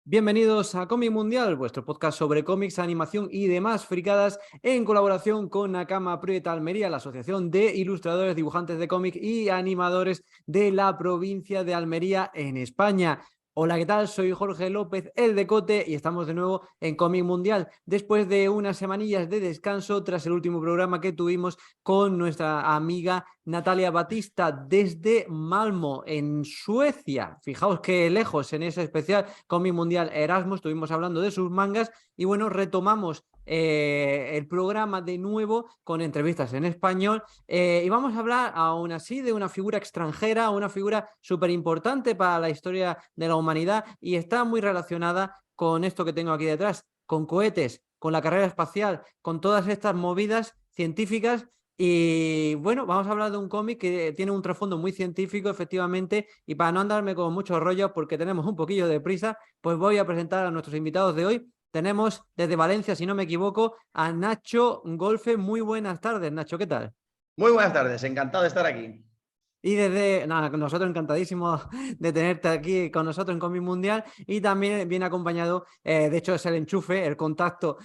Bienvenidos a Cómic Mundial, vuestro podcast sobre cómics, animación y demás fricadas en colaboración con Nakama Prieta Almería, la Asociación de Ilustradores, Dibujantes de Cómic y Animadores de la provincia de Almería en España. Hola, ¿qué tal? Soy Jorge López, el Decote, y estamos de nuevo en Cómic Mundial, después de unas semanillas de descanso tras el último programa que tuvimos con nuestra amiga Natalia Batista desde Malmö, en Suecia. Fijaos qué lejos en ese especial Cómic Mundial Erasmus, estuvimos hablando de sus mangas y bueno, retomamos el programa de nuevo con entrevistas en español y vamos a hablar aún así de una figura extranjera, una figura súper importante para la historia de la humanidad y está muy relacionada con esto que tengo aquí detrás, con cohetes, con la carrera espacial, con todas estas movidas científicas. Y bueno, vamos a hablar de un cómic que tiene un trasfondo muy científico, efectivamente, y para no andarme con muchos rollos, porque tenemos un poquillo de prisa, pues voy a presentar a nuestros invitados de hoy. Tenemos desde Valencia, si no me equivoco, a Nacho Golfe. Muy buenas tardes, Nacho, ¿qué tal? Muy buenas tardes, encantado de estar aquí. Y desde, nada, nosotros encantadísimos de tenerte aquí con nosotros en Cómic Mundial y también viene acompañado, de hecho es el enchufe, el contacto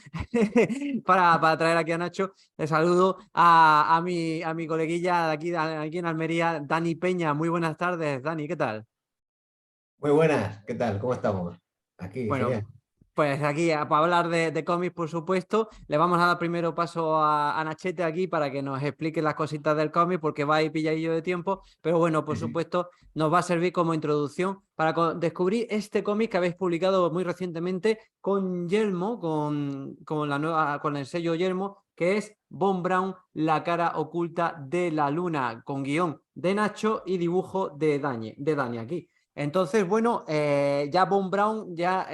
para traer aquí a Nacho. Le saludo a mi coleguilla de aquí en Almería, Dani Peña. Muy buenas tardes, Dani, ¿qué tal? Muy buenas, ¿qué tal? ¿Cómo estamos? Aquí, Bueno, genial. pues aquí para hablar de cómics, por supuesto, le vamos a dar primero paso a Nachete aquí para que nos explique las cositas del cómic porque va ahí pilladillo de tiempo, pero bueno, por Sí, sí. supuesto, nos va a servir como introducción para descubrir este cómic que habéis publicado muy recientemente con Yelmo, con el sello Yelmo, que es Von Braun, la cara oculta de la luna, con guión de Nacho y dibujo de Dani aquí. Entonces, bueno, ya Von Braun ya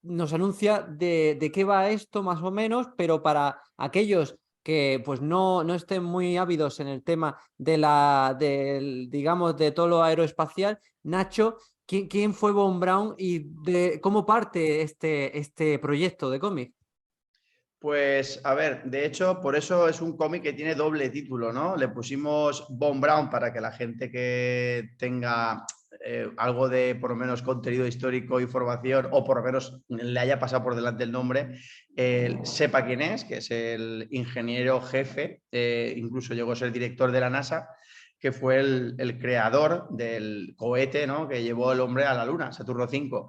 nos anuncia de qué va esto más o menos, pero para aquellos que pues no estén muy ávidos en el tema digamos, de todo lo aeroespacial, Nacho, ¿quién fue Von Braun y cómo parte este proyecto de cómic? Pues a ver, de hecho, por eso es un cómic que tiene doble título, ¿no? Le pusimos Von Braun para que la gente que tenga algo de por lo menos contenido histórico, información, o por lo menos le haya pasado por delante el nombre, sepa quién es, que es el ingeniero jefe, incluso llegó a ser director de la NASA, que fue el creador del cohete, ¿no?, que llevó el hombre a la Luna, Saturno 5.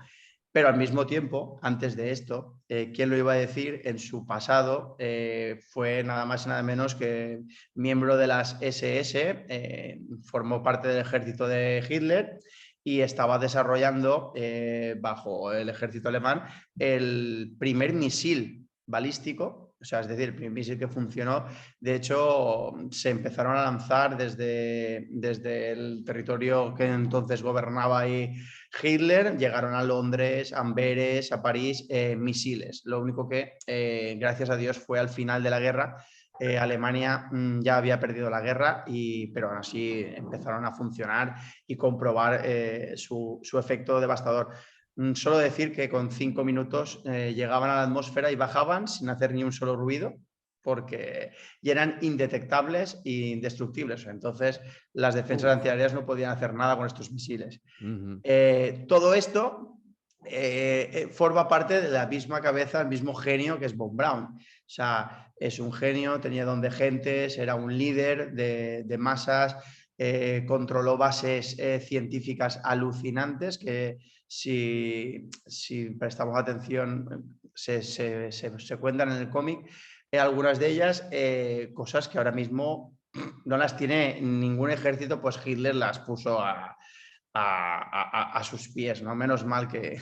Pero al mismo tiempo, antes de esto, ¿quién lo iba a decir? En su pasado fue nada más y nada menos que miembro de las SS, formó parte del ejército de Hitler y estaba desarrollando, bajo el ejército alemán, el primer misil balístico, o sea, es decir, el primer misil que funcionó. De hecho, se empezaron a lanzar desde el territorio que entonces gobernaba ahí Hitler, llegaron a Londres, a Amberes, a París, misiles. Lo único que, gracias a Dios, fue al final de la guerra. Alemania ya había perdido la guerra, pero aún así empezaron a funcionar y comprobar su efecto devastador. Solo decir que con 5 minutos llegaban a la atmósfera y bajaban sin hacer ni un solo ruido, porque y eran indetectables e indestructibles. Entonces, las defensas antiaéreas no podían hacer nada con estos misiles. Todo esto forma parte de la misma cabeza, el mismo genio que es Von Braun. O sea, es un genio, tenía don de gentes, era un líder de masas, controló bases científicas alucinantes que si prestamos atención se cuentan en el cómic. Algunas de ellas, cosas que ahora mismo no las tiene ningún ejército, pues Hitler las puso a sus pies, ¿no? Menos mal que,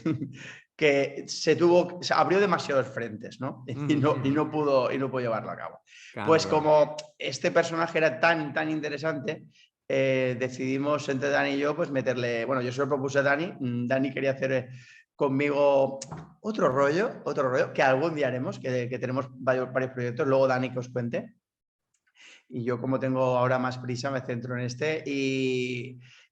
que se abrió demasiados frentes, ¿no? Y no pudo llevarlo a cabo. Claro, Pues claro. como este personaje era tan interesante, decidimos entre Dani y yo pues meterle, bueno, yo se lo propuse a Dani, Dani quería hacer conmigo otro rollo que algún día haremos, que tenemos varios proyectos, luego Dani que os cuente. Y yo, como tengo ahora más prisa, me centro en este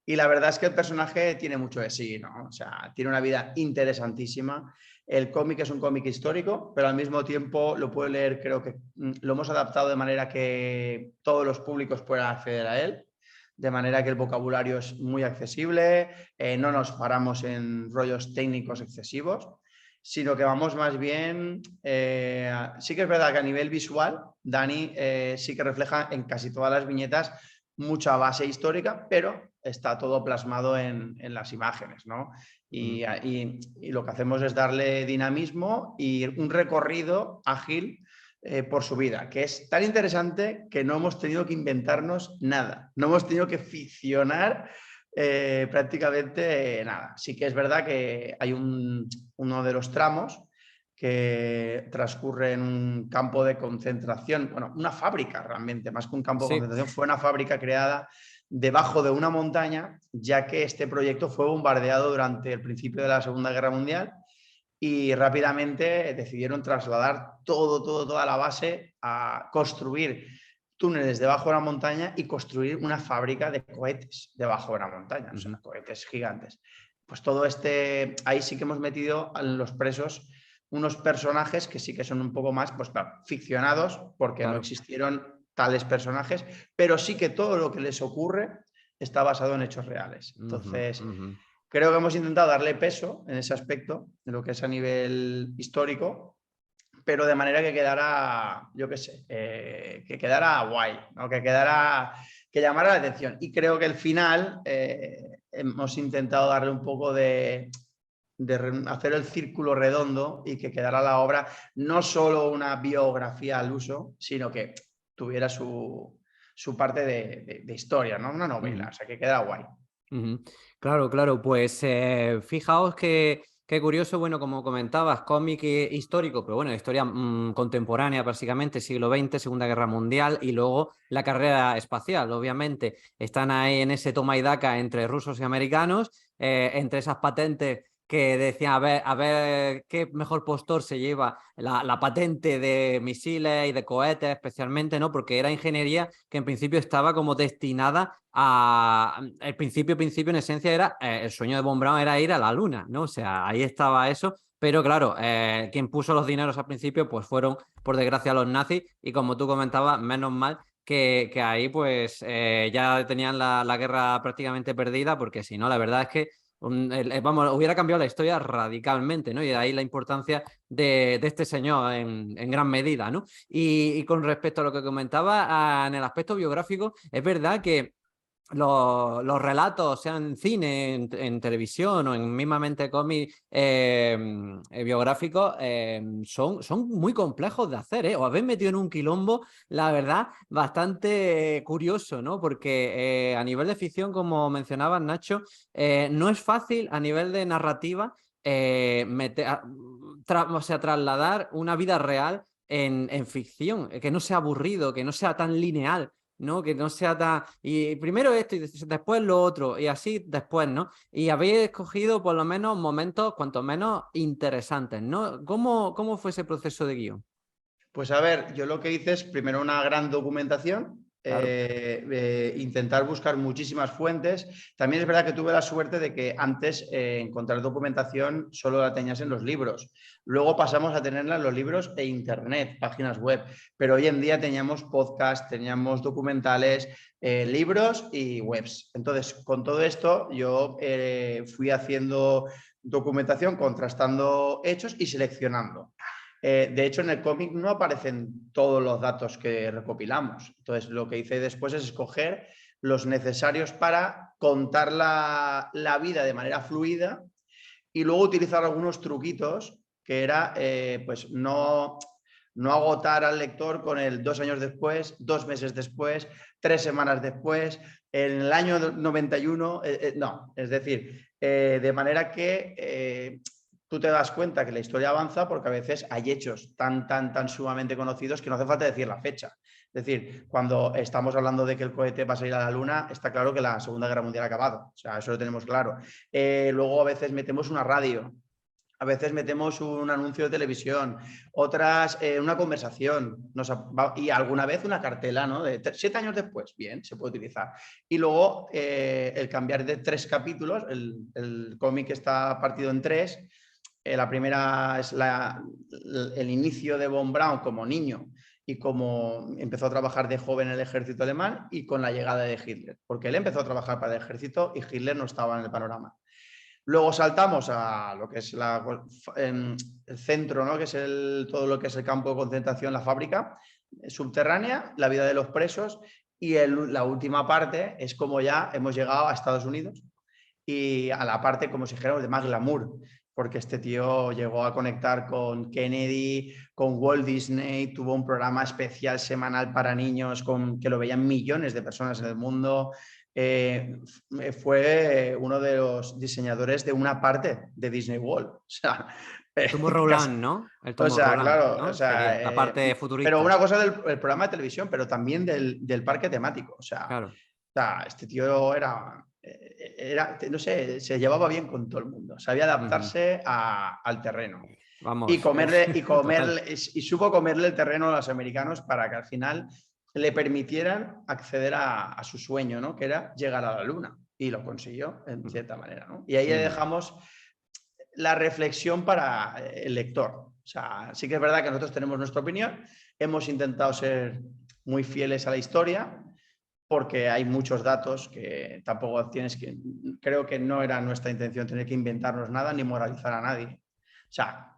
y la verdad es que el personaje tiene mucho de sí, ¿no? O sea, tiene una vida interesantísima. El cómic es un cómic histórico, pero al mismo tiempo lo puede leer, creo que lo hemos adaptado de manera que todos los públicos puedan acceder a él. de manera que el vocabulario es muy accesible, no nos paramos en rollos técnicos excesivos, sino que vamos más bien, sí que es verdad que a nivel visual, Dani sí que refleja en casi todas las viñetas mucha base histórica, pero está todo plasmado en las imágenes, ¿no? Y lo que hacemos es darle dinamismo y un recorrido ágil por su vida, que es tan interesante que no hemos tenido que inventarnos nada, no hemos tenido que ficcionar prácticamente nada. Sí que es verdad que hay uno de los tramos que transcurre en un campo de concentración, bueno, una fábrica realmente, más que un campo de Sí. concentración, fue una fábrica creada debajo de una montaña, ya que este proyecto fue bombardeado durante el principio de la Segunda Guerra Mundial y rápidamente decidieron trasladar toda la base a construir túneles debajo de la montaña y construir una fábrica de cohetes debajo de la montaña, o sea, cohetes gigantes. Pues todo ahí sí que hemos metido a los presos unos personajes que sí que son un poco más, pues claro, ficcionados, porque no existieron tales personajes, pero sí que todo lo que les ocurre está basado en hechos reales. Entonces, creo que hemos intentado darle peso en ese aspecto, en lo que es a nivel histórico, pero de manera que quedara, yo qué sé, que quedara guay, ¿no? Que llamara la atención. Y creo que el final hemos intentado darle un poco de hacer el círculo redondo y que quedara la obra no solo una biografía al uso, sino que tuviera su parte de historia, ¿no? Una novela, o sea, que quedara guay. Claro, claro, pues fijaos que qué curioso, bueno, como comentabas, cómic histórico, pero bueno, historia contemporánea básicamente, siglo XX, Segunda Guerra Mundial y luego la carrera espacial, obviamente. Están ahí en ese toma y daca entre rusos y americanos, entre esas patentes que decían a ver qué mejor postor se lleva la patente de misiles y de cohetes especialmente, ¿no? Porque era ingeniería que en principio estaba como destinada el principio en esencia era, el sueño de Von Braun era ir a la luna, ¿no? O sea, ahí estaba eso, pero claro, quien puso los dineros al principio pues fueron, por desgracia, los nazis y como tú comentabas, menos mal que ahí pues ya tenían la guerra prácticamente perdida porque si no, la verdad es que vamos, hubiera cambiado la historia radicalmente, ¿no? Y de ahí la importancia de este señor en gran medida, ¿no? Y con respecto a lo que comentaba en el aspecto biográfico, es verdad que los relatos, sean en cine, en televisión o en mismamente cómics biográficos, son muy complejos de hacer, ¿eh? Os habéis metido en un quilombo, la verdad, bastante curioso, ¿no? Porque a nivel de ficción, como mencionabas, Nacho, no es fácil a nivel de narrativa o sea, trasladar una vida real en ficción, que no sea aburrido, que no sea tan lineal, ¿no? Que no sea tan... Y primero esto y después lo otro, y así después, ¿no? Y habéis escogido por lo menos momentos cuanto menos interesantes, ¿no? ¿Cómo fue ese proceso de guión? Pues a ver, yo lo que hice es primero una gran documentación, Claro. intentar buscar muchísimas fuentes. También es verdad que tuve la suerte de que antes encontrar documentación solo la tenías en los libros. Luego pasamos a tenerla en los libros e internet, páginas web. Pero hoy en día teníamos podcast, teníamos documentales, libros y webs. Entonces, con todo esto yo fui haciendo documentación, contrastando hechos y seleccionando. De hecho, en el cómic no aparecen todos los datos que recopilamos. Entonces, lo que hice después es escoger los necesarios para contar la vida de manera fluida y luego utilizar algunos truquitos que era, pues no agotar al lector con el 2 años después, 2 meses después, 3 semanas después, en el año 91, no, es decir, de manera que tú te das cuenta que la historia avanza porque a veces hay hechos tan sumamente conocidos que no hace falta decir la fecha. Es decir, cuando estamos hablando de que el cohete va a salir a la Luna, está claro que la Segunda Guerra Mundial ha acabado. O sea, eso lo tenemos claro. Luego a veces metemos una radio, a veces metemos un anuncio de televisión, otras una conversación y alguna vez una cartela, ¿no? De 7 años después, bien, se puede utilizar. Y luego el cambiar de 3 capítulos, el cómic está partido en 3. La primera es el inicio de Von Braun como niño y cómo empezó a trabajar de joven en el ejército alemán y con la llegada de Hitler, porque él empezó a trabajar para el ejército y Hitler no estaba en el panorama. Luego saltamos a lo que es el centro, ¿no? Que es todo lo que es el campo de concentración, la fábrica subterránea, la vida de los presos, y la última parte es como ya hemos llegado a Estados Unidos y a la parte, como si dijéramos, de más glamour, porque este tío llegó a conectar con Kennedy, con Walt Disney, tuvo un programa especial semanal para niños que lo veían millones de personas en el mundo. Fue uno de los diseñadores de una parte de Disney World. O sea, Tomorrowland, ¿no? El Tomorrowland, claro, ¿no? Sería la parte futurista. Pero una cosa del programa de televisión, pero también del parque temático. Claro. Este tío era, no sé, se llevaba bien con todo el mundo, sabía adaptarse al terreno. Vamos, y supo comerle el terreno a los americanos para que al final le permitieran acceder a su sueño, ¿no? Que era llegar a la luna, y lo consiguió en cierta manera, ¿no? Y ahí le dejamos la reflexión para el lector. O sea, sí que es verdad que nosotros tenemos nuestra opinión, hemos intentado ser muy fieles a la historia, porque hay muchos datos que tampoco creo que no era nuestra intención tener que inventarnos nada ni moralizar a nadie. O sea,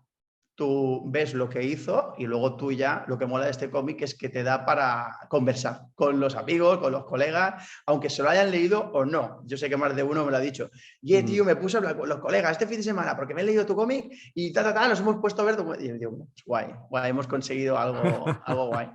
tú ves lo que hizo y luego tú ya, lo que mola de este cómic es que te da para conversar con los amigos, con los colegas, aunque se lo hayan leído o no. Yo sé que más de uno me lo ha dicho. Tío, me puse a hablar con los colegas este fin de semana porque me he leído tu cómic y nos hemos puesto a ver Y yo digo, guay, hemos conseguido algo guay.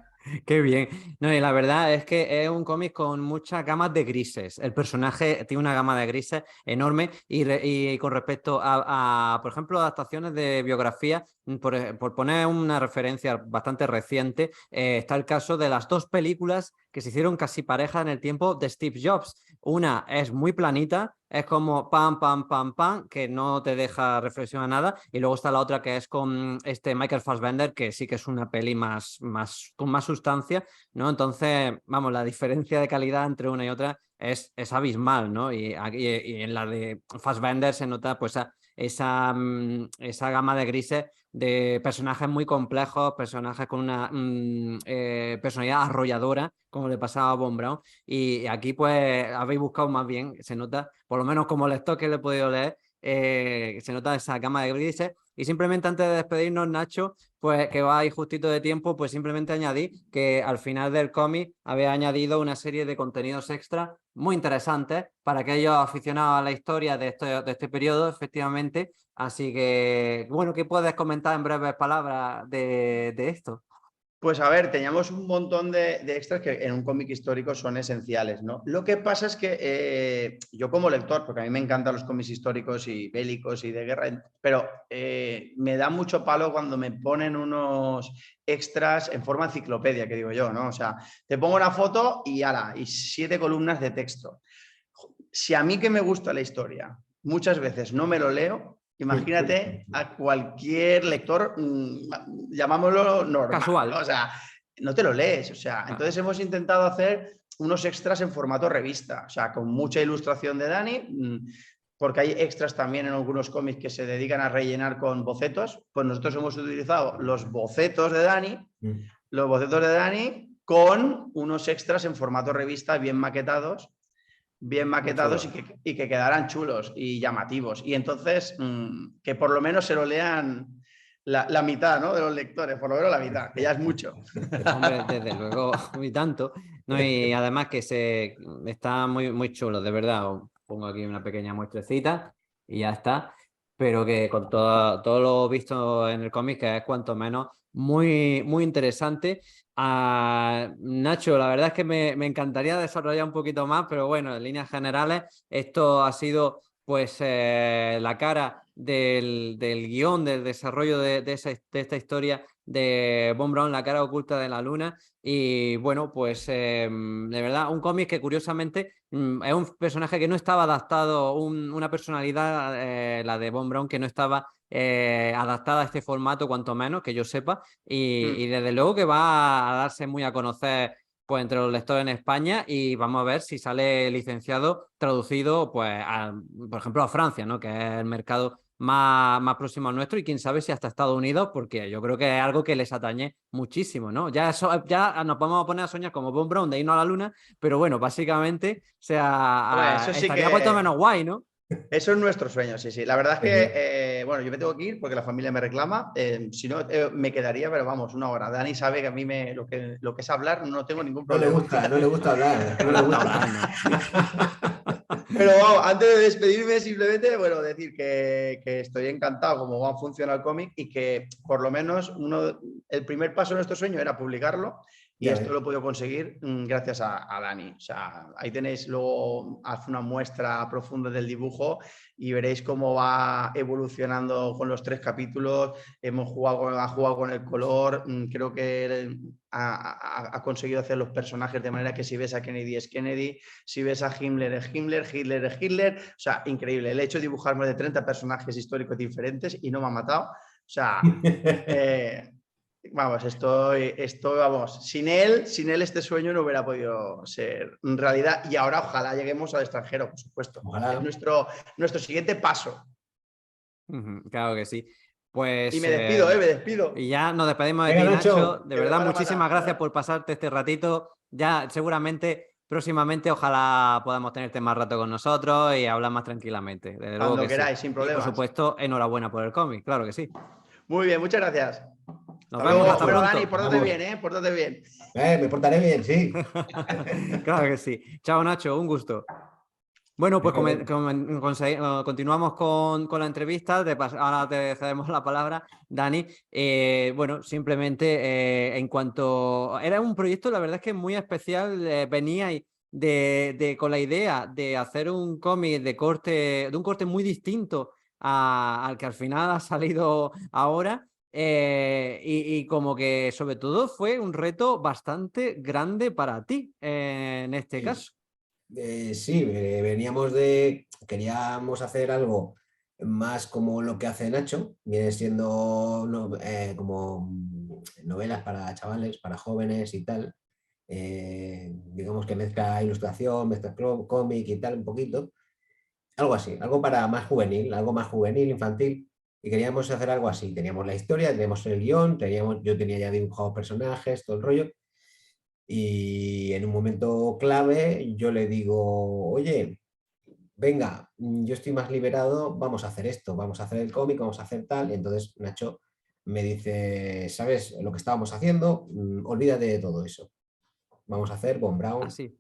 Qué bien. No, y la verdad es que es un cómic con muchas gamas de grises. El personaje tiene una gama de grises enorme y con respecto por ejemplo, adaptaciones de biografía, por poner una referencia bastante reciente, está el caso de las dos películas que se hicieron casi pareja en el tiempo de Steve Jobs. Una es muy planita, es como pam, pam, pam, pam, que no te deja reflexionar nada. Y luego está la otra que es con Michael Fassbender, que sí que es una peli con más sustancia, ¿no? Entonces, vamos, la diferencia de calidad entre una y otra es abismal, ¿no? Y en la de Fassbender se nota pues esa gama de grises de personajes muy complejos, personajes con una personalidad arrolladora, como le pasaba a Von Braun. Y aquí pues habéis buscado más bien, se nota, por lo menos como lector que le he podido leer, se nota esa gama de grises. Y simplemente antes de despedirnos, Nacho, pues que va ahí justito de tiempo, pues simplemente añadí que al final del cómic había añadido una serie de contenidos extra muy interesantes para aquellos aficionados a la historia de este periodo, efectivamente. Así que, bueno, ¿qué puedes comentar en breves palabras de esto? Pues a ver, teníamos un montón de extras que en un cómic histórico son esenciales, ¿no? Lo que pasa es que yo como lector, porque a mí me encantan los cómics históricos y bélicos y de guerra, pero me da mucho palo cuando me ponen unos extras en forma enciclopedia, que digo yo, ¿no? O sea, te pongo una foto y 7 columnas de texto. Si a mí que me gusta la historia, muchas veces no me lo leo, imagínate a cualquier lector, llamámoslo normal, casual, ¿no? O sea, no te lo lees. O sea, entonces hemos intentado hacer unos extras en formato revista, o sea, con mucha ilustración de Dani, porque hay extras también en algunos cómics que se dedican a rellenar con bocetos. Pues nosotros hemos utilizado los bocetos de Dani con unos extras en formato revista bien maquetados y que quedaran chulos y llamativos. Y entonces, que por lo menos se lo lean la mitad, ¿no? De los lectores, por lo menos la mitad, que ya es mucho. Hombre, desde luego, y tanto. No, y además que está muy, muy chulo, de verdad. Os pongo aquí una pequeña muestrecita y ya está. Pero que con todo lo visto en el cómic, que es cuanto menos muy, muy interesante. Nacho, la verdad es que me encantaría desarrollar un poquito más, pero bueno, en líneas generales, esto ha sido pues la cara del guión, del desarrollo de esta historia de Von Braun, La cara oculta de la luna. Y bueno, pues de verdad, un cómic que curiosamente es un personaje que no estaba adaptado, una personalidad, la de Von Braun, que no estaba adaptada a este formato, cuanto menos, que yo sepa. Y desde luego que va a darse muy a conocer pues entre los lectores en España, y vamos a ver si sale licenciado, traducido, pues por ejemplo a Francia, ¿no? Que es el mercado más próximo al nuestro y quién sabe si hasta Estados Unidos, porque yo creo que es algo que les atañe muchísimo, ¿no? Ya nos podemos poner a soñar como Von Braun de irnos a la luna, pero bueno, básicamente, o Hombre, sea, eso sí estaría puesto que... menos guay, ¿no? Eso es nuestro sueño, sí, sí. La verdad es Sí, sí. que, bueno, yo me tengo que ir porque la familia me reclama. Si no, me quedaría, pero vamos, una hora. Dani sabe que a mí lo que es hablar no tengo ningún problema. No le gusta hablar, es que no No le está gusta. hablando. Pero vamos, antes de despedirme, simplemente, bueno, decir que estoy encantado cómo va a funcionar el cómic y que por lo menos el primer paso de nuestro sueño era publicarlo y Ya esto ves. lo he podido conseguir gracias a Dani. O sea, ahí tenéis luego, haz una muestra profunda del dibujo y veréis cómo va evolucionando con los 3 capítulos. Ha jugado con el color, creo que ha conseguido hacer los personajes de manera que si ves a Kennedy es Kennedy, si ves a Himmler es Himmler, Hitler es Hitler. O sea, increíble. El hecho de dibujar más de 30 personajes históricos diferentes y no me ha matado. O sea, vamos, vamos, sin él este sueño no hubiera podido ser realidad y ahora ojalá lleguemos al extranjero, por supuesto. Ojalá. Es nuestro siguiente paso. Claro que sí. Y Pues me despido, me despido. y ya nos despedimos de Venga, ti, Nacho. Nacho. De Que me verdad, van a muchísimas matar. gracias por pasarte este ratito. Ya seguramente próximamente ojalá podamos tenerte más rato con nosotros y hablar más tranquilamente. Desde luego Cuando que sí. queráis, sin Y por problemas. supuesto, enhorabuena por el cómic, claro que sí. Muy bien, muchas gracias. Nos Hasta vemos, luego. hasta Bueno, Dani, pronto. pórtate Vamos. bien, ¿eh? Pórtate bien. Me portaré bien, sí. Claro que sí. Chao, Nacho, un gusto. Bueno, pues Venga, continuamos con la entrevista. Ahora te cedemos la palabra, Dani. Bueno, simplemente en cuanto... Era un proyecto, la verdad es que muy especial. Venía con la idea de hacer un cómic de un corte muy distinto al que al final ha salido ahora. Y como que sobre todo fue un reto bastante grande para ti en este sí. caso. Sí, queríamos hacer algo más como lo que hace Nacho, viene siendo como novelas para chavales, para jóvenes y tal. Digamos que mezcla ilustración, mezcla cómic y tal un poquito. Algo así, algo más juvenil, infantil. Y queríamos hacer algo así. Teníamos la historia, teníamos el guión, yo tenía ya dibujados personajes, todo el rollo. Y en un momento clave yo le digo, oye, venga, yo estoy más liberado, vamos a hacer esto, vamos a hacer el cómic, vamos a hacer tal. Y entonces Nacho me dice, ¿sabes lo que estábamos haciendo? Olvídate de todo eso. Vamos a hacer Von Braun. Así.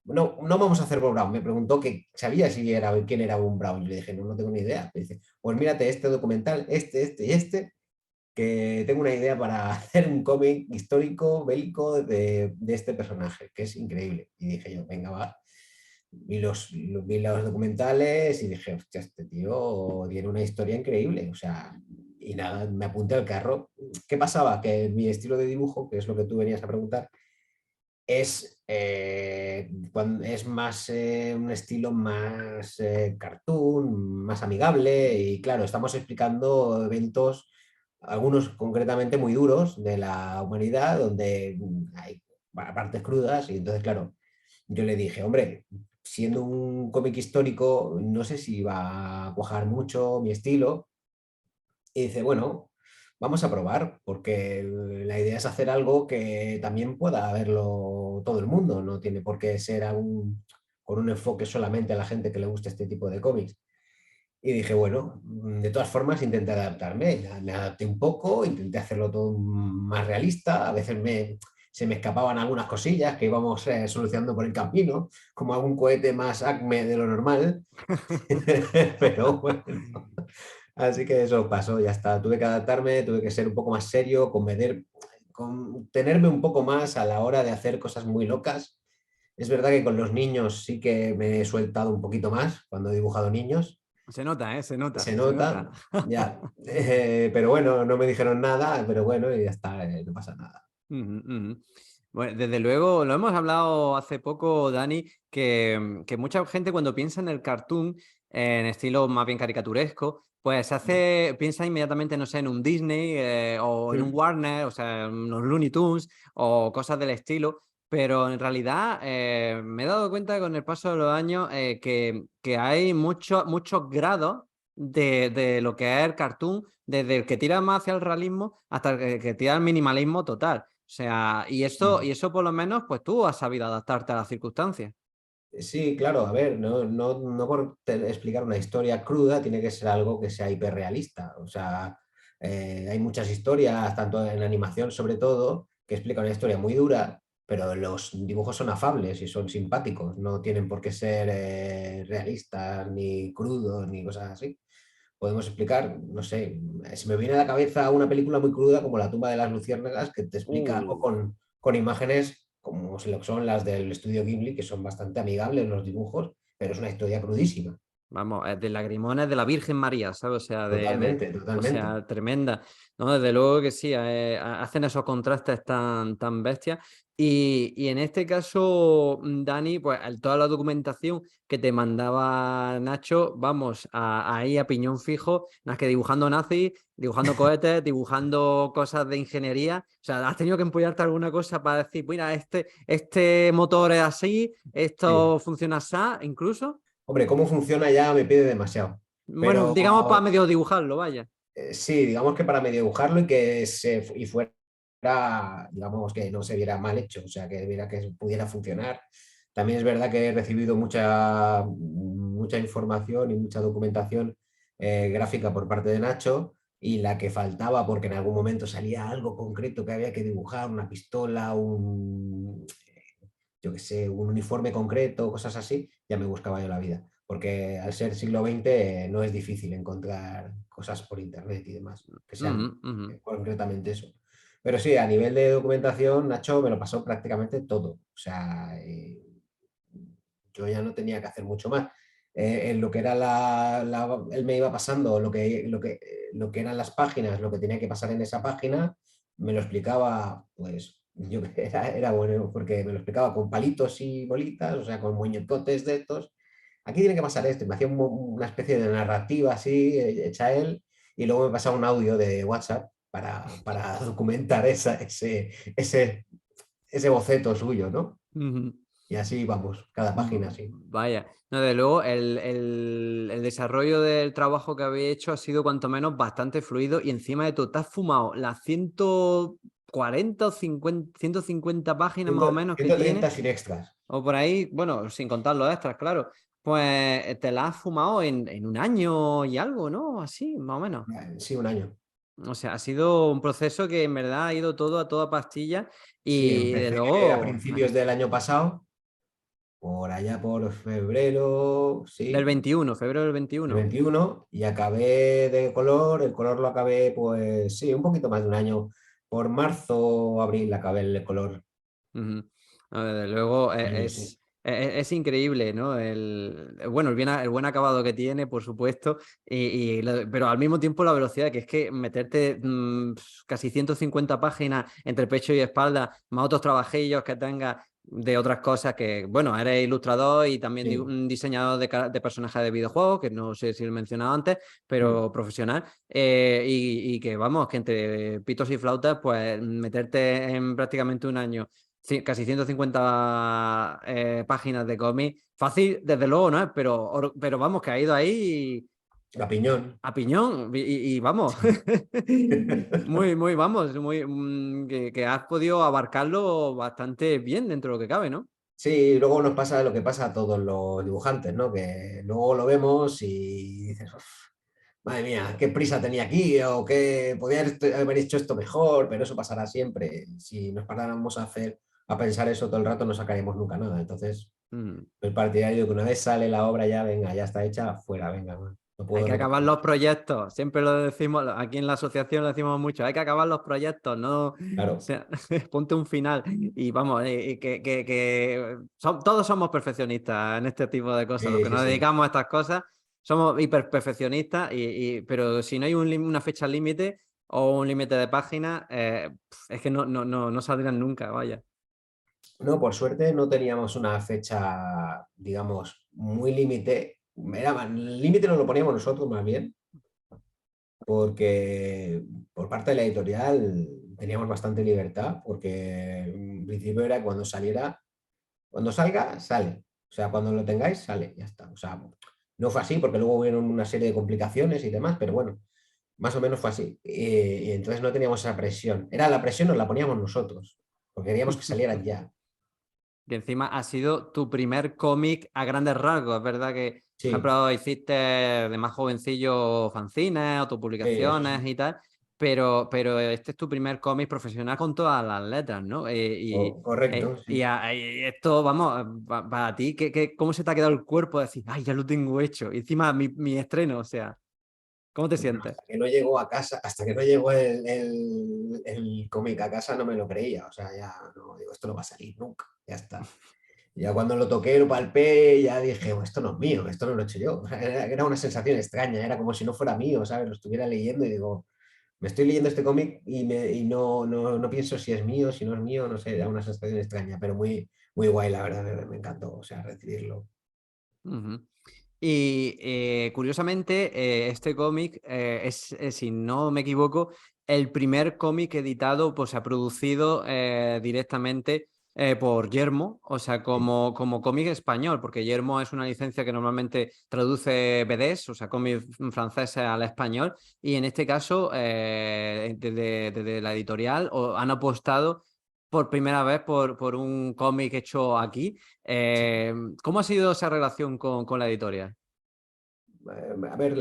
No, no vamos a hacer Von Braun. Me preguntó que sabía quién era Von Braun. Yo le dije, no, no tengo ni idea. Me dice, pues mírate este documental, este y este, que tengo una idea para hacer un cómic histórico, bélico de este personaje, que es increíble. Y dije yo, venga, va. Vi los documentales y dije, hostia, este tío tiene una historia increíble. O sea, y nada, me apunté al carro. ¿Qué pasaba? Que mi estilo de dibujo, que es lo que tú venías a preguntar, es más un estilo más cartoon, más amigable y claro, estamos explicando eventos, algunos concretamente muy duros de la humanidad, donde hay partes crudas y entonces claro, yo le dije, hombre, siendo un cómic histórico, no sé si va a cuajar mucho mi estilo y dice, bueno, vamos a probar, porque la idea es hacer algo que también pueda verlo todo el mundo, no tiene por qué ser con un enfoque solamente a la gente que le gusta este tipo de cómics. Y dije, bueno, de todas formas intenté adaptarme, me adapté un poco, intenté hacerlo todo más realista, a veces se me escapaban algunas cosillas que íbamos solucionando por el camino, como algún cohete más acme de lo normal, pero bueno. Así que eso pasó, ya está. Tuve que adaptarme, tuve que ser un poco más serio, tenerme un poco más a la hora de hacer cosas muy locas. Es verdad que con los niños sí que me he soltado un poquito más cuando he dibujado niños. Se nota, ¿eh? Se nota, Se se nota, nota. ya. Pero bueno, no me dijeron nada, pero bueno, y ya está, no pasa nada. Ujú, ujú. Bueno, desde luego, lo hemos hablado hace poco, Dani, que mucha gente cuando piensa en el cartoon, en estilo más bien caricaturesco, pues piensa inmediatamente, no sé, en un Disney o en un Warner, o sea, unos Looney Tunes o cosas del estilo, pero en realidad me he dado cuenta con el paso de los años que hay muchos grados de lo que es el cartoon, desde el que tira más hacia el realismo hasta el que tira al minimalismo total. O sea, y eso por lo menos, pues tú has sabido adaptarte a las circunstancias. Sí, claro, a ver, no por explicar una historia cruda tiene que ser algo que sea hiperrealista. O sea, hay muchas historias, tanto en animación sobre todo, que explican una historia muy dura, pero los dibujos son afables y son simpáticos, no tienen por qué ser realistas, ni crudos, ni cosas así. Podemos explicar, no sé, se me viene a la cabeza una película muy cruda como La tumba de las luciérnagas, que te explica algo con imágenes como lo que son las del estudio Ghibli, que son bastante amigables los dibujos, pero es una historia crudísima. Vamos, de lagrimones de la Virgen María, ¿sabes? O sea, Totalmente, o totalmente. sea, tremenda. No, desde luego que sí, hacen esos contrastes tan bestias. Y en este caso, Dani, pues toda la documentación que te mandaba Nacho, vamos, ahí a piñón fijo, más que dibujando nazis, dibujando cohetes, dibujando cosas de ingeniería. O sea, has tenido que empollarte alguna cosa para decir, mira, este motor es así, Sí. esto funciona así, incluso. Hombre, cómo funciona ya me pide demasiado. Bueno, Pero digamos para medio dibujarlo, vaya. sí, digamos que para medio dibujarlo y que fuera, digamos, que no se viera mal hecho, o sea, que viera que pudiera funcionar. También es verdad que he recibido mucha información y mucha documentación gráfica por parte de Nacho, y la que faltaba, porque en algún momento salía algo concreto que había que dibujar, una pistola, yo qué sé, un uniforme concreto, cosas así, ya me buscaba yo la vida. Porque al ser siglo XX no es difícil encontrar cosas por internet y demás, que sean Ujú, ujú. concretamente eso. Pero sí, a nivel de documentación, Nacho me lo pasó prácticamente todo. O sea, yo ya no tenía que hacer mucho más. En lo que era él me iba pasando lo que eran las páginas, lo que tenía que pasar en esa página, me lo explicaba, pues yo era bueno, porque me lo explicaba con palitos y bolitas, o sea, con muñecotes de estos. Aquí tiene que pasar esto, y me hacía una especie de narrativa así, hecha él, y luego me pasaba un audio de WhatsApp para documentar ese boceto suyo, ¿no? Ujú. Y así vamos, cada página así. Vaya, no, de luego el desarrollo del trabajo que habéis hecho ha sido cuanto menos bastante fluido y encima de todo, te has fumado las 140 o 150 páginas más o menos que 130 tiene, sin extras. o por ahí, bueno, sin contar los extras, claro, pues te las has fumado en un año y algo, ¿no? Así, más o menos. Sí, un año. O sea, ha sido un proceso que en verdad ha ido todo a toda pastilla Sí, y de empecé a luego principios del año pasado, por allá por febrero, del sí, 21, febrero del el 21. 21, y acabé de color, el color lo acabé, pues sí, un poquito más de un año. Por marzo o abril acabé el color. Ujú. No, desde luego Sí, sí. es increíble, ¿no? Bueno, el buen acabado que tiene, por supuesto, pero al mismo tiempo la velocidad, que es que meterte casi 150 páginas entre pecho y espalda, más otros trabajillos que tengas de otras cosas que, bueno, eres ilustrador y también Sí. un diseñador de personajes de videojuegos, que no sé si lo he mencionado antes, Mm. pero profesional, y que vamos, que entre pitos y flautas, pues meterte en prácticamente un año casi 150 páginas de cómic. Fácil, desde luego, ¿no? Pero vamos, que ha ido ahí A piñón. a piñón y vamos. Muy, vamos, que has podido abarcarlo bastante bien dentro de lo que cabe, ¿no? Sí, luego nos pasa lo que pasa a todos los dibujantes, ¿no? Que luego lo vemos y dices, "Uf, madre mía, qué prisa tenía aquí, o que podía haber hecho esto mejor", pero eso pasará siempre. Si nos paráramos a pensar eso todo el rato, no sacaríamos nunca nada. Entonces, Mm. el partidario de que una vez sale la obra ya, venga, ya está hecha, fuera, venga, man. No Hay puedo que acabar retocar los más. proyectos, siempre lo decimos, aquí en la asociación lo decimos mucho, hay que acabar los proyectos, no, o Claro, sea, ponte un final y vamos, todos somos perfeccionistas en este tipo de cosas, los sí, que sí, nos sí. dedicamos a estas cosas somos hiper perfeccionistas, pero si no hay una fecha límite o un límite de páginas, es que no saldrán nunca, vaya. No, por suerte no teníamos una fecha, digamos, muy límite. El límite nos lo poníamos nosotros más bien, porque por parte de la editorial teníamos bastante libertad, porque en principio era cuando salga, sale. O sea, cuando lo tengáis, sale, ya está. O sea, No fue así, porque luego hubieron una serie de complicaciones y demás, pero bueno, más o menos fue así. Y entonces no teníamos esa presión. Era la presión, nos la poníamos nosotros, porque queríamos que salieran ya. Y encima ha sido tu primer cómic a grandes rasgos. Es verdad que, por Sí, ejemplo, hiciste de más jovencillo fanzines, eso autopublicaciones sí. y tal, pero este es tu primer cómic profesional con todas las letras, ¿no? Correcto, sí. Y esto, vamos, para ti, ¿cómo se te ha quedado el cuerpo de decir, ay, ya lo tengo hecho? Y encima mi estreno, o sea, ¿cómo te Bueno, sientes? hasta que no llegó a casa, hasta que no llegó el cómic a casa no me lo creía. O sea, ya no digo, esto no va a salir nunca, ya está. Ya cuando lo toqué, lo palpé, ya dije, "Oh, esto no es mío, esto no lo he hecho yo". O sea, era una sensación extraña, era como si no fuera mío, ¿sabes? Lo estuviera leyendo y digo, me estoy leyendo este cómic y no pienso si es mío, si no es mío, no sé, era una sensación extraña, pero muy, muy guay, la verdad, me encantó, o sea, recibirlo. Ujú. Y curiosamente, este cómic es, si no me equivoco, el primer cómic editado, pues se ha producido directamente por Yermo, o sea, como cómic español, porque Yermo es una licencia que normalmente traduce BDs, o sea, cómics franceses al español, y en este caso, desde la editorial, han apostado por primera vez por un cómic hecho aquí. ¿Cómo ha sido esa relación con la editorial? A ver,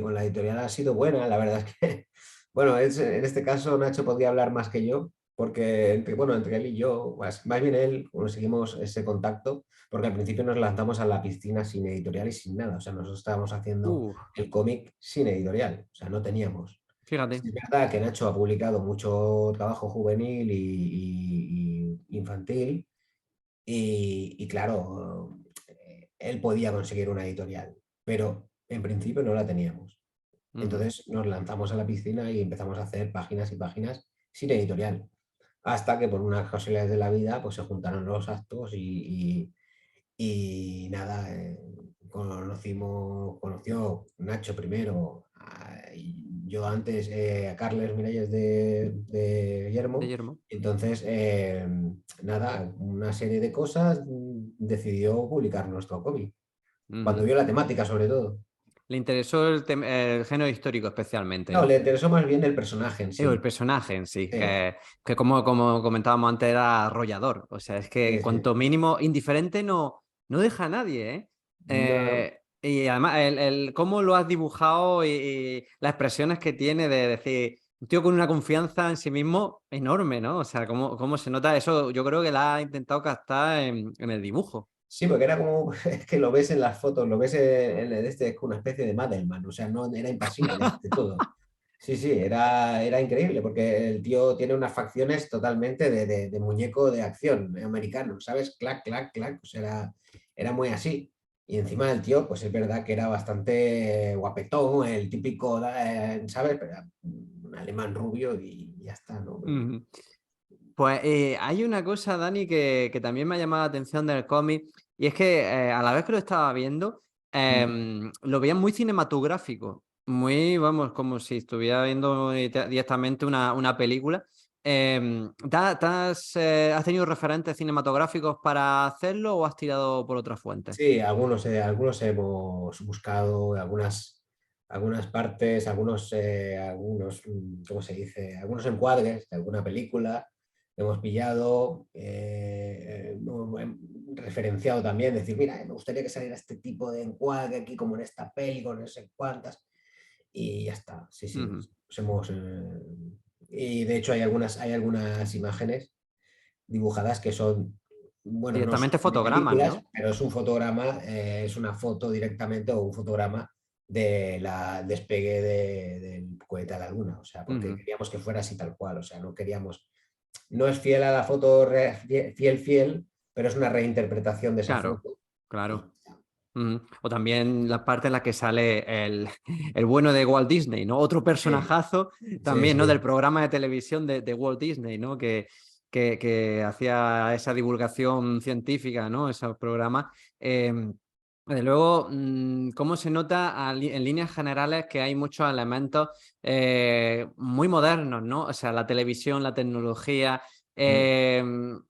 con la editorial ha sido buena, la verdad es que, bueno, en este caso Nacho podría hablar más que yo, porque bueno, entre él y yo, más bien él, conseguimos ese contacto, porque al principio nos lanzamos a la piscina sin editorial y sin nada, o sea, nosotros estábamos haciendo Uh, el cómic sin editorial, o sea, no teníamos. Fíjate. Sí, es verdad que Nacho ha publicado mucho trabajo juvenil y infantil, y claro, él podía conseguir una editorial, pero en principio no la teníamos. Ujú. Entonces nos lanzamos a la piscina y empezamos a hacer páginas y páginas sin editorial. Hasta que por unas casualidades de la vida pues se juntaron los actos y nada, conoció Nacho primero, y yo antes a Carles Miralles de De Yermo. Yermo. Entonces, nada, una serie de cosas, decidió publicar nuestro cómic, cuando Ujú. vio la temática sobre todo. Le interesó el género histórico especialmente, No, ¿no? le interesó más bien el personaje en El sí. personaje en sí, Sí, que como comentábamos antes era arrollador. O sea, es que sí, sí. cuanto mínimo indiferente no deja a nadie, ¿eh? No, Y además, cómo lo has dibujado y las expresiones que tiene de decir, un tío con una confianza en sí mismo enorme, ¿no? O sea, cómo se nota eso, yo creo que la ha intentado captar en el dibujo. sí, porque era como, es que lo ves en las fotos, lo ves es una especie de Madelman, o sea, no era impasible de todo. Sí, sí, era increíble, porque el tío tiene unas facciones totalmente de muñeco de acción americano, ¿sabes? Clac, clac, clac, o sea, era muy así. Y encima el tío, pues es verdad que era bastante guapetón, el típico, ¿sabes? Pero era un alemán rubio y ya está, ¿no? Ujú. Pues hay una cosa, Dani, que también me ha llamado la atención del cómic, y es que a la vez que lo estaba viendo, lo veía muy cinematográfico, muy, vamos, como si estuviera viendo directamente una película. ¿Has tenido referentes cinematográficos para hacerlo o has tirado por otras fuentes? Sí, algunos hemos buscado algunas partes, ¿cómo se dice? Algunos encuadres de alguna película, hemos pillado, referenciado también, decir, mira, me gustaría que saliera este tipo de encuadre aquí, como en esta peli, con no sé cuántas, y ya está, sí, sí, Ujú. y de hecho hay algunas imágenes dibujadas que son, bueno, no son Directamente de fotogramas, películas, ¿no? pero es un fotograma, es una foto directamente o un fotograma del despegue del cohete a la Luna, o sea, porque Ujú. queríamos que fuera así tal cual, o sea, no queríamos, no es fiel a la foto, fiel, pero es una reinterpretación de esa Claro, foto. Y, claro. Ujú. O también la parte en la que sale el bueno de Walt Disney, ¿no? Otro sí, personajazo sí, también, ¿no? Del sí. programa de televisión de Walt Disney, ¿no? Que hacía esa divulgación científica, ¿no? Esos programas. Desde luego, cómo se nota en líneas generales que hay muchos elementos muy modernos, ¿no? O sea, la televisión, la tecnología, en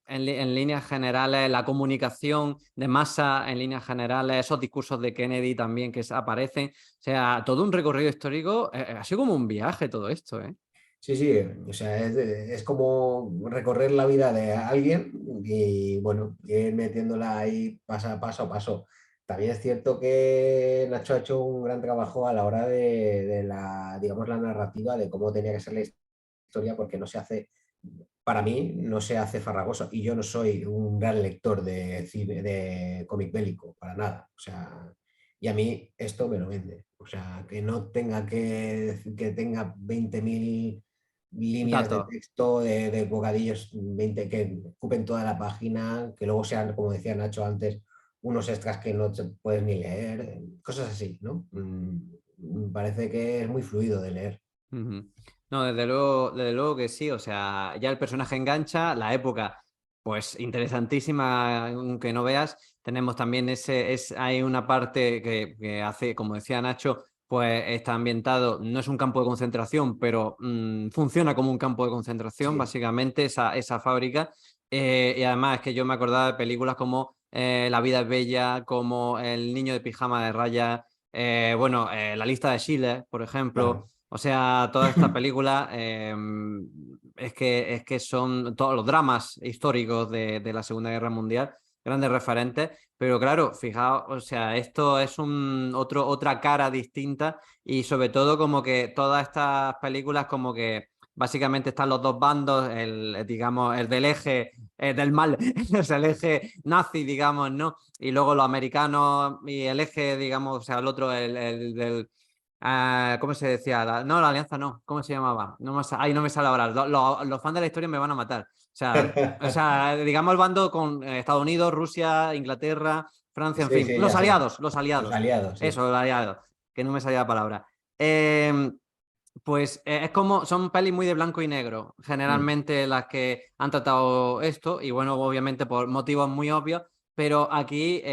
líneas generales, la comunicación de masa en líneas generales, esos discursos de Kennedy también que aparecen. O sea, todo un recorrido histórico, ha sido como un viaje todo esto, ¿eh? Sí, sí, o sea, es como recorrer la vida de alguien y bueno, ir metiéndola ahí paso a paso. También es cierto que Nacho ha hecho un gran trabajo a la hora de la, digamos, la narrativa de cómo tenía que ser la historia, porque no se hace, para mí, no se hace farragoso. Y yo no soy un gran lector de cómic bélico, para nada. O sea, y a mí esto me lo vende. O sea, que no tenga que tenga 20.000 líneas de Datos. texto, de bocadillos 20 que ocupen toda la página, que luego sean, como decía Nacho antes, unos extras que no te puedes ni leer, cosas así, ¿no? Parece que es muy fluido de leer. Ujú. No, desde luego que sí. O sea, ya el personaje engancha, la época, pues interesantísima, aunque no veas. Tenemos también hay una parte que hace, como decía Nacho, pues está ambientado, no es un campo de concentración, pero funciona como un campo de concentración, Sí, básicamente, esa fábrica. Y además es que yo me acordaba de películas como La vida es bella, como El niño de pijama de rayas, bueno, La lista de Schindler, por ejemplo. claro. O sea, toda esta película es que son todos los dramas históricos de la Segunda Guerra Mundial, grandes referentes, pero claro, fijaos, o sea, esto es otra cara distinta y sobre todo como que todas estas películas como que básicamente están los dos bandos, digamos, el del eje del mal, es el eje nazi, digamos, ¿no? Y luego los americanos y el eje, digamos, o sea, el otro, el del ¿cómo se decía? No, la alianza no. ¿Cómo se llamaba? Ay, no me sale ahora. Los fans de la historia me van a matar. O sea, digamos el bando con Estados Unidos, Rusia, Inglaterra, Francia, en Sí, fin. sí, ya sé. Los Los aliados. aliados, sí. Eso, los aliados. Que no me salía la palabra. Eh, pues es como, son pelis muy de blanco y negro, Mm. generalmente las que han tratado esto, y bueno, obviamente por motivos muy obvios, pero aquí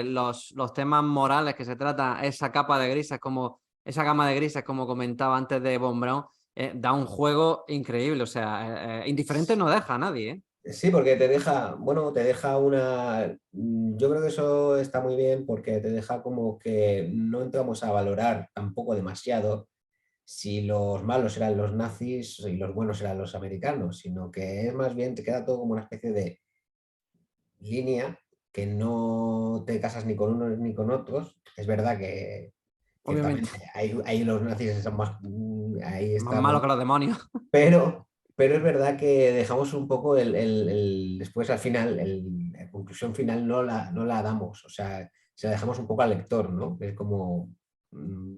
los temas morales que se trata, esa capa de grises, como esa gama de grises, como comentaba antes de Von Braun, da un juego increíble, o sea, indiferente no deja a nadie, ¿eh? Sí, porque te deja, bueno, te deja una... Yo creo que eso está muy bien porque te deja como que no entramos a valorar tampoco demasiado si los malos eran los nazis y los buenos eran los americanos, sino que es más bien, te queda todo como una especie de línea que no te casas ni con unos ni con otros. Es verdad que Obviamente, ciertamente ahí los nazis son más, ahí más malo estamos, que los demonios. pero, pero es verdad que dejamos un poco después al final, la conclusión final no la damos, o sea, se la dejamos un poco al lector, ¿no? Es como,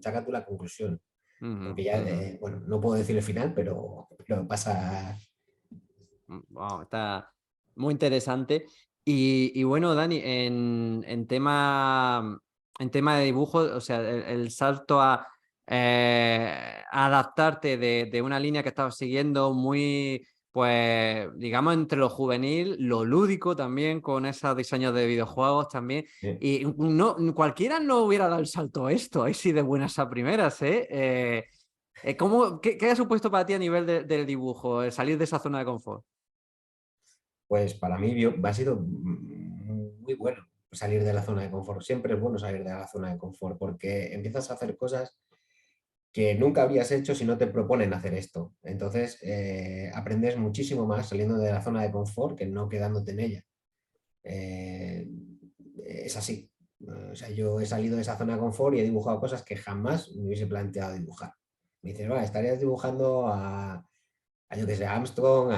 saca tú la conclusión, Ujú, porque ya, ujú. bueno, no puedo decir el final, pero pasa. Wow, está muy interesante. Y bueno, Dani, en tema de dibujo, o sea, el salto a adaptarte de una línea que estabas siguiendo muy, pues, digamos, entre lo juvenil, lo lúdico también, con esos diseños de videojuegos también. Y no, cualquiera no hubiera dado el salto a esto, ahí sí de buenas a primeras, ¿eh? ¿Qué ha supuesto para ti a nivel del dibujo, el salir de esa zona de confort? Pues para mí ha sido muy bueno salir de la zona de confort. Siempre es bueno salir de la zona de confort porque empiezas a hacer cosas que nunca habías hecho si no te proponen hacer esto. Entonces, aprendes muchísimo más saliendo de la zona de confort que no quedándote en ella. Eh, es así. O sea, yo he salido de esa zona de confort y he dibujado cosas que jamás me hubiese planteado dibujar. Me dices, "Vale, estarías dibujando a yo que sé, a Armstrong,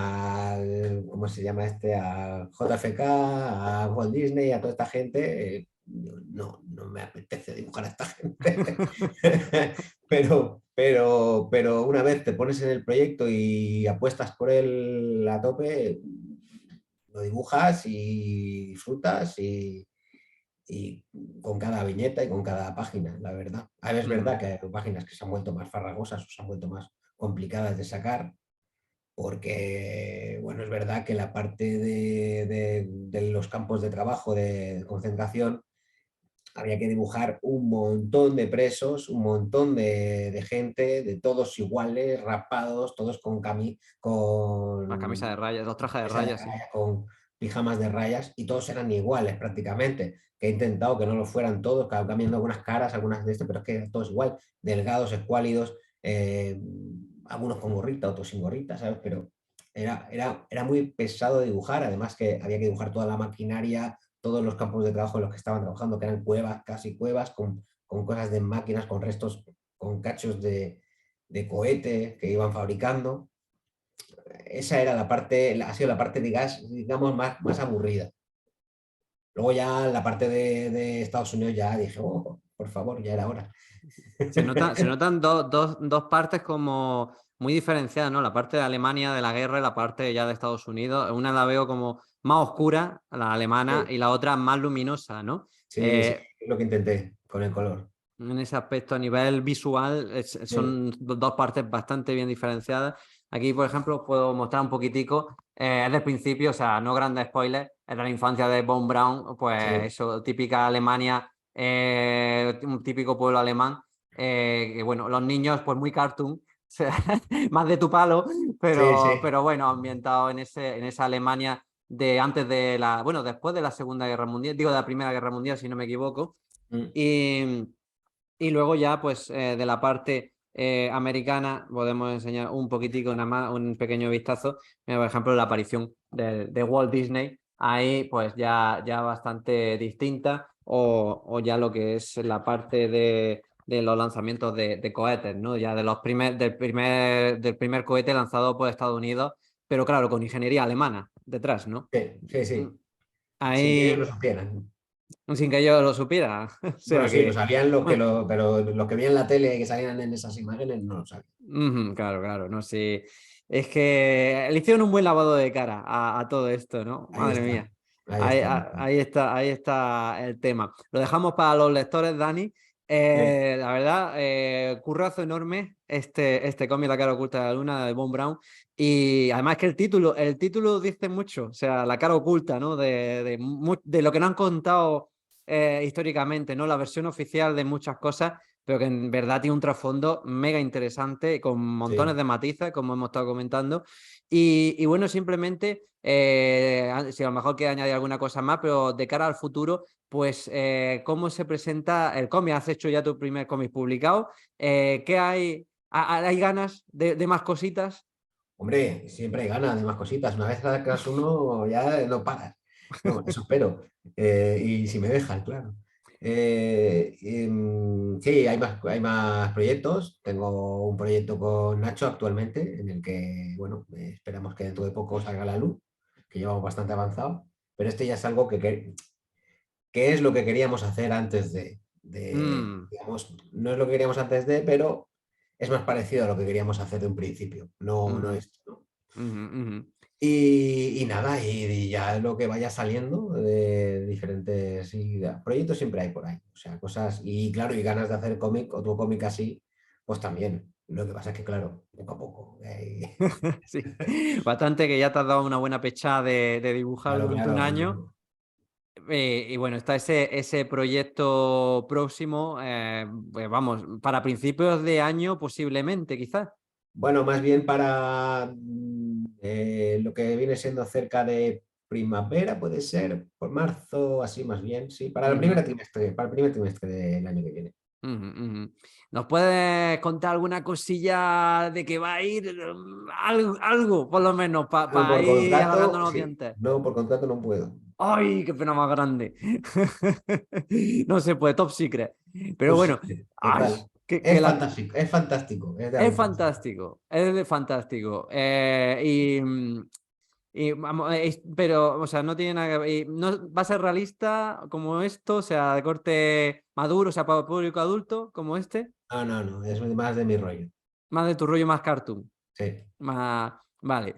¿cómo se llama este? A JFK, a Walt Disney, a toda esta gente. No me apetece dibujar a esta gente. Pero una vez te pones en el proyecto y apuestas por él a tope, lo dibujas y disfrutas y con cada viñeta y con cada página, la verdad. A ver, es Mm. verdad que hay páginas que se han vuelto más farragosas o se han vuelto más complicadas de sacar, porque, bueno, es verdad que la parte de los campos de trabajo, de concentración, había que dibujar un montón de presos, un montón de gente, de todos iguales, rapados, todos Las camisas de con rayas, los trajes de camisa de rayas, sí. rayas, con pijamas de rayas, y todos eran iguales prácticamente. Que he intentado que no lo fueran todos, cambiando algunas caras, algunas de pero es que eran todos igual, delgados, escuálidos, algunos con gorrita, otros sin gorrita, ¿sabes? Pero era muy pesado de dibujar, además que había que dibujar toda la maquinaria, todos los campos de trabajo en los que estaban trabajando, que eran cuevas, casi cuevas, con cosas de máquinas, con restos, con cachos de cohete que iban fabricando. Esa era la parte, ha sido la parte, digamos, más aburrida. Luego ya la parte de Estados Unidos ya dije, oh, por favor, ya era hora. Se notan dos partes como muy diferenciadas, ¿no? La parte de Alemania de la guerra y la parte ya de Estados Unidos. Una la veo como más oscura, la alemana, Sí, y la otra más luminosa, ¿no? sí, sí, es lo que intenté con el color. En ese aspecto, a nivel visual, Sí, son dos partes bastante bien diferenciadas. Aquí, por ejemplo, os puedo mostrar un poquitico. Es del principio, o sea, no grandes spoilers. Es de la infancia de Von Braun, pues sí, eso, típica Alemania, un típico pueblo alemán. Que bueno, los niños, pues muy cartoon, o sea, más de tu palo, sí, sí. pero bueno, ambientado en esa Alemania de antes de la, bueno, después de la Segunda Guerra Mundial, digo de la Primera Guerra Mundial, si no me equivoco. Mm, Y. Y luego ya, pues, de la parte americana, podemos enseñar un poquitico, nada más, un pequeño vistazo. Mira, por ejemplo, la aparición de Walt Disney, ahí pues ya bastante distinta, o ya lo que es la parte de los lanzamientos de cohetes, ¿no? Ya de del primer cohete lanzado por Estados Unidos, pero claro, con ingeniería alemana detrás, ¿no? sí, sí, Mm, sí. Sin que ellos lo Ahí, supieran. sin que yo lo supiera. O sea Bueno, sí, lo que... sabían bueno, pero los que veían la tele que salían en esas imágenes no lo sabían. ujú, claro, claro, no sé. Es que le hicieron un buen lavado de cara a todo esto, ¿no? Ahí Madre está, mía. ahí está. Ahí está el tema. Lo dejamos para los lectores, Dani. Sí, La verdad, currazo enorme este cómic, La cara oculta de la luna, de Von Braun. Y además que el título dice mucho, o sea, la cara oculta, ¿no? De lo que nos han contado históricamente, ¿no? La versión oficial de muchas cosas, pero que en verdad tiene un trasfondo mega interesante, con montones sí. de matices, como hemos estado comentando. Y bueno, simplemente, si a lo mejor quiere añadir alguna cosa más, pero de cara al futuro, pues, ¿cómo se presenta el cómic? ¿Has hecho ya tu primer cómic publicado? ¿Qué hay? ¿Hay ganas de más cositas? Hombre, siempre hay ganas de más cositas. Una vez sacas uno, ya no paras. No, eso espero. Y si me dejan, claro. Sí, hay más proyectos. Tengo un proyecto con Nacho actualmente, en el que, bueno, esperamos que dentro de poco salga a la luz, que llevamos bastante avanzado. Pero este ya es algo que es lo que queríamos hacer antes Mm, digamos, no es lo que queríamos antes pero es más parecido a lo que queríamos hacer de un principio, no ujú, esto, ¿no? ujú, ujú. Y nada, y ya lo que vaya saliendo de diferentes proyectos siempre hay por ahí, o sea, cosas, y claro, y ganas de hacer cómic, otro cómic así, pues también. Lo que pasa es que, claro, poco a poco. Sí, bastante, que ya te has dado una buena pechada de dibujar Claro, durante un claro. año. Y bueno, está ese proyecto próximo, pues vamos, para principios de año posiblemente, quizás. Bueno, más bien para lo que viene siendo cerca de primavera, puede ser, por marzo, así más bien, sí, Ujú, para el primer trimestre del año que viene. ujú, ujú. ¿Nos puedes contar alguna cosilla de que va a ir? Algo, por lo menos, Ah, para por ir contrato, alargándonos los sí, dientes. no, por contrato no puedo. ¡Ay, qué pena más grande! No se puede, top secret. Pero Pues bueno, sí, ¡ay! total. Que la, Es fantástico, es de es alucinar. fantástico, es fantástico. Y vamos, pero, o sea, no tiene nada que ver. No, va a ser realista como esto, o sea, de corte maduro, o sea, para público adulto, como este, No, no, no, es más de mi rollo. más de tu rollo, más cartoon. Sí. Más. Vale.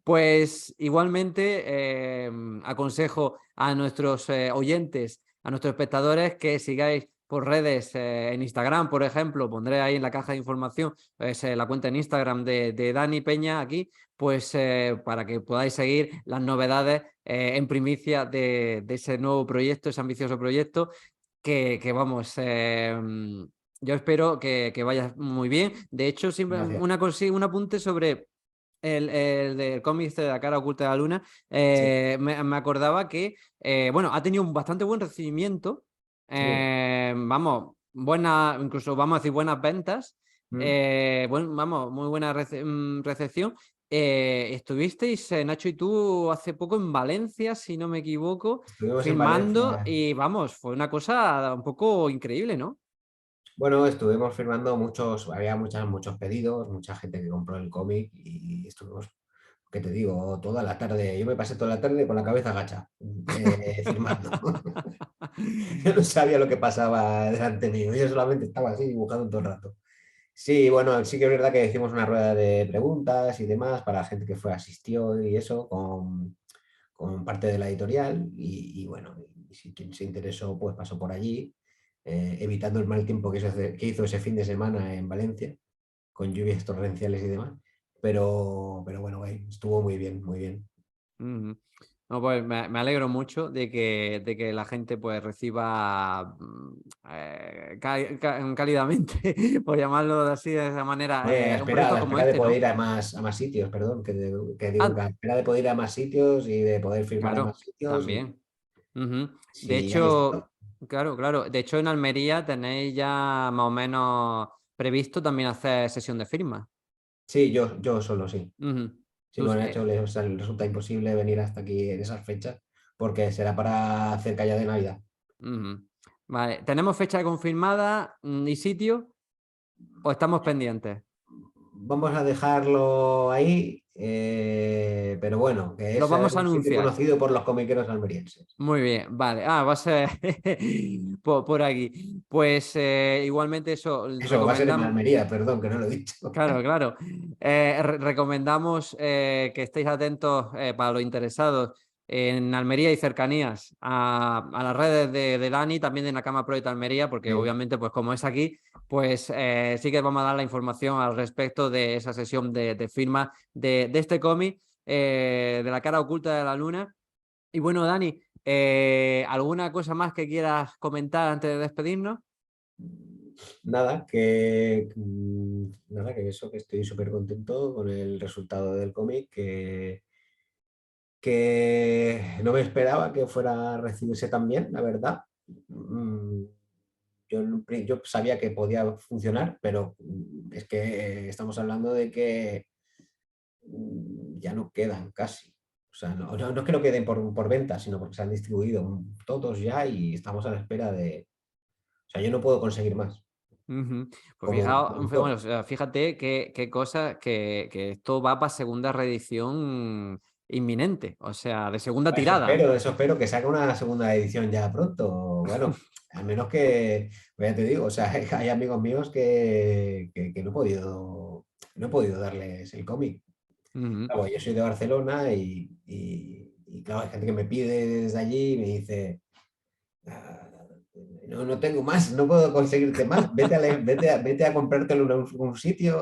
Pues igualmente aconsejo a nuestros oyentes, a nuestros espectadores, que sigáis por redes, en Instagram, por ejemplo, pondré ahí en la caja de información pues, la cuenta en Instagram de Dani Peña aquí, pues para que podáis seguir las novedades en primicia de ese nuevo proyecto, ese ambicioso proyecto. que vamos, yo espero que vayas muy bien. De hecho, siempre Gracias. un apunte sobre el del cómic de La cara oculta de la luna. Sí, Me acordaba que, bueno, ha tenido un bastante buen recibimiento. sí. Vamos, incluso vamos a decir buenas ventas. Mm. Vamos, muy buena recepción. Estuvisteis, Nacho y tú, hace poco en Valencia, si no me equivoco, Estuvimos en filmando Valencia. y vamos, fue una cosa un poco increíble, ¿no? Bueno, estuvimos firmando había muchos pedidos, mucha gente que compró el cómic y estuvimos, ¿qué te digo? Toda la tarde. Yo me pasé toda la tarde con la cabeza agacha, firmando. Yo no sabía lo que pasaba delante mío, yo solamente estaba así dibujando todo el rato. Sí, bueno, sí que es verdad que hicimos una rueda de preguntas y demás para la gente que asistió y eso, con parte de la editorial y bueno, y si quien se interesó pues pasó por allí, evitando el mal tiempo que hizo ese fin de semana en Valencia, con lluvias torrenciales y demás. Pero bueno, estuvo muy bien, muy bien. Ujú. No, pues me alegro mucho de que la gente pues reciba cálidamente, por llamarlo así de esa manera, Bueno, un proyecto la como espera de este, poder ¿no? ir a más sitios, perdón, que digo que Ah, la espera de poder ir a más sitios y de poder firmar en más claro, sitios y también. Ujú. De sí, ahí está. hecho, claro, claro. De hecho, en Almería tenéis ya más o menos previsto también hacer sesión de firma. Sí, yo solo, sí. Ujú. Sí, bueno, de hecho, o sea, les resulta imposible venir hasta aquí en esas fechas porque será para cerca ya de Navidad. Ujú. Vale, ¿tenemos fecha confirmada y sitio o estamos pendientes? Vamos a dejarlo ahí, pero bueno, que Lo es vamos a un sitio anunciar. conocido por los comiqueros almerienses. Muy bien, vale. Ah, va a ser por aquí. Pues igualmente eso, Eso va a ser en recomendamos, Almería, perdón, que no lo he dicho. claro, claro. Recomendamos que estéis atentos para los interesados en Almería y cercanías a las redes de Dani, también de Nakama Project Almería, porque Sí. obviamente, pues como es aquí, pues sí que vamos a dar la información al respecto de esa sesión de firma de este cómic, de La cara oculta de la luna. Y bueno, Dani, ¿alguna cosa más que quieras comentar antes de despedirnos? Nada, que eso, que estoy súper contento con el resultado del cómic, que no me esperaba que fuera a recibirse tan bien, la verdad. Mm, yo sabía que podía funcionar, pero es que estamos hablando de que ya no quedan casi. O sea, no es que no queden por venta, sino porque se han distribuido todos ya y estamos a la espera de... O sea, yo no puedo conseguir más, Ujú. Pues como bueno, autor. o sea, fíjate qué cosa que esto va para segunda reedición inminente, o sea, de segunda tirada. Eso espero que saque una segunda edición ya pronto. Bueno, al menos que, pues ya te digo, o sea, hay amigos míos que no he podido darles el cómic. Ujú. Claro, yo soy de Barcelona y claro, hay gente que me pide desde allí y me dice, "Ah, no tengo más, no puedo conseguirte más, vete a comprártelo en un sitio,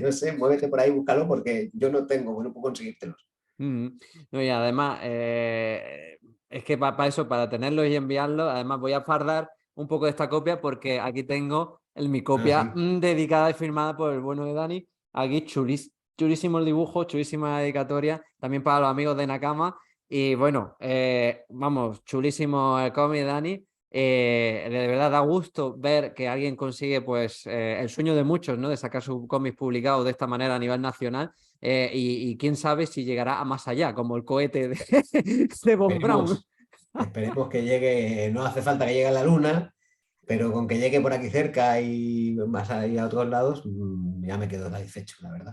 no sé, muévete por ahí, búscalo porque yo no puedo conseguírtelos. Ujú. No, y además, es que para eso, para tenerlos y enviarlos, además voy a fardar un poco de esta copia porque aquí tengo mi Ah, copia sí. dedicada y firmada por el bueno de Dani. Aquí chulísimo el dibujo, chulísima dedicatoria, también para los amigos de Nakama. Y bueno, vamos, chulísimo el cómic, Dani. De verdad da gusto ver que alguien consigue pues el sueño de muchos, ¿no? De sacar su cómic publicado de esta manera a nivel nacional. Y quién sabe si llegará a más allá, como el cohete de Von Braun. Esperemos, esperemos que llegue, no hace falta que llegue a la luna, pero con que llegue por aquí cerca y más ahí a otros lados, ya me quedo satisfecho, la verdad.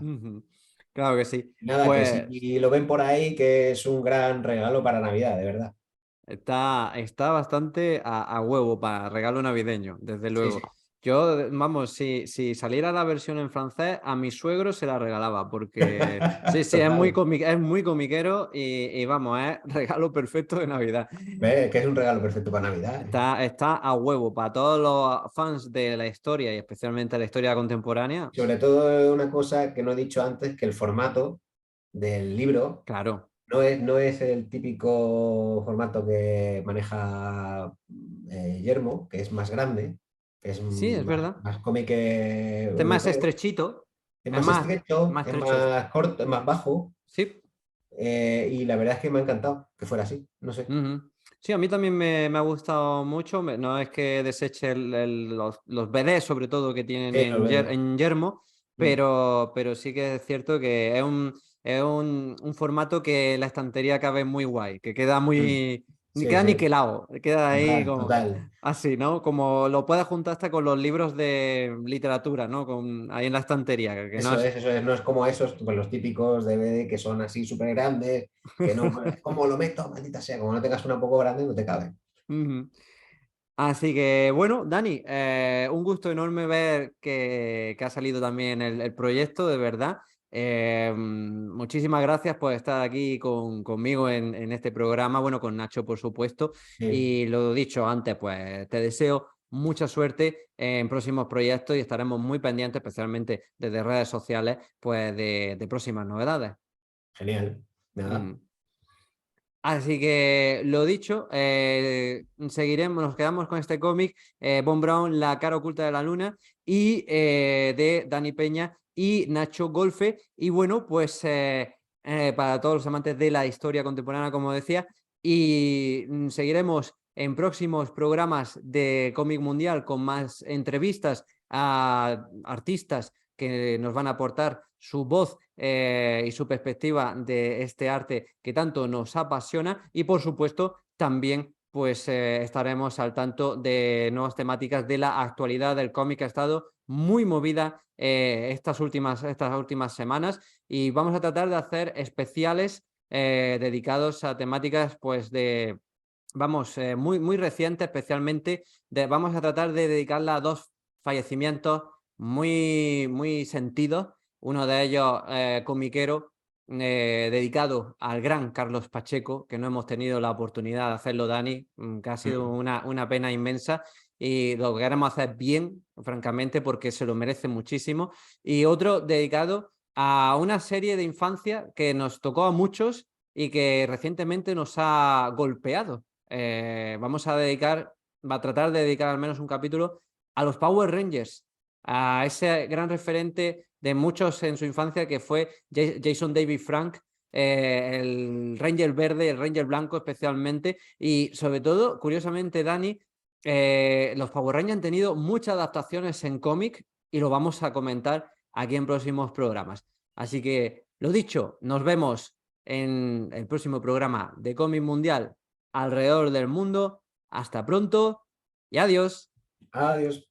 Claro que sí. Nada, que Pues si lo ven por ahí, que es un gran regalo para Navidad, de verdad. está bastante a huevo para regalo navideño, desde Sí, sí. luego. Yo, vamos, si saliera la versión en francés, a mi suegro se la regalaba, porque sí, sí, Total. es muy comiquero y vamos, es regalo perfecto de Navidad. Ve, que es un regalo perfecto para Navidad. Está a huevo para todos los fans de la historia y especialmente la historia contemporánea. Sobre todo una cosa que no he dicho antes, que el formato del libro Claro. No es el típico formato que maneja Yermo, que es más grande, que es Sí, es verdad. más cómic Este es más europeo, estrechito, es es más estrecho, más es estrecho. más corto, es más bajo, Sí. y la verdad es que me ha encantado que fuera así, no sé. Ujú. Sí, a mí también me ha gustado mucho. No es que deseche los BD, sobre todo, que tienen Sí, lo ves. En Yermo, Mm. pero sí que es cierto que es un formato que la estantería cabe muy guay, que queda Mm. muy. Ni Sí, queda sí, niquelado, queda ahí total, como. total. Así, ¿no? Como lo puedes juntar hasta con los libros de literatura, ¿no? Ahí en la estantería, que no es. Eso es, no es como esos, pues los típicos DVD que son así súper grandes, que no, como lo meto, maldita sea, como no tengas una un poco grande, no te cabe. Ujú. Así que bueno, Dani, un gusto enorme ver que ha salido también el proyecto, de verdad. Muchísimas gracias por estar aquí conmigo en este programa, bueno, con Nacho, por supuesto. Sí, Y lo dicho antes, pues te deseo mucha suerte en próximos proyectos y estaremos muy pendientes, especialmente desde redes sociales, pues de próximas novedades. genial. Nada, Ujú. Así que lo dicho, seguiremos, nos quedamos con este cómic, Von Braun, La cara oculta de la luna, y de Dani Peña y Nacho Golfe. Y bueno, pues para todos los amantes de la historia contemporánea, como decía, y seguiremos en próximos programas de Cómic Mundial con más entrevistas a artistas que nos van a aportar su voz y su perspectiva de este arte que tanto nos apasiona, y por supuesto también pues estaremos al tanto de nuevas temáticas de la actualidad del cómic, que ha estado muy movida estas últimas semanas, y vamos a tratar de hacer especiales dedicados a temáticas pues de vamos, muy reciente, especialmente. Vamos a tratar de dedicarla a dos fallecimientos muy sentidos. Uno de ellos, comiquero, dedicado al gran Carlos Pacheco, que no hemos tenido la oportunidad de hacerlo, Dani, que ha sido mm, una pena inmensa. Y lo queremos hacer bien, francamente, porque se lo merece muchísimo. Y otro dedicado a una serie de infancia que nos tocó a muchos y que recientemente nos ha golpeado. Vamos va a tratar de dedicar al menos un capítulo a los Power Rangers, a ese gran referente de muchos en su infancia que fue Jason David Frank, el Ranger verde, el Ranger blanco especialmente, y sobre todo, curiosamente, Dani, los Power Rangers han tenido muchas adaptaciones en cómic y lo vamos a comentar aquí en próximos programas. Así que, lo dicho, nos vemos en el próximo programa de Cómic Mundial alrededor del mundo. Hasta pronto y adiós. adiós.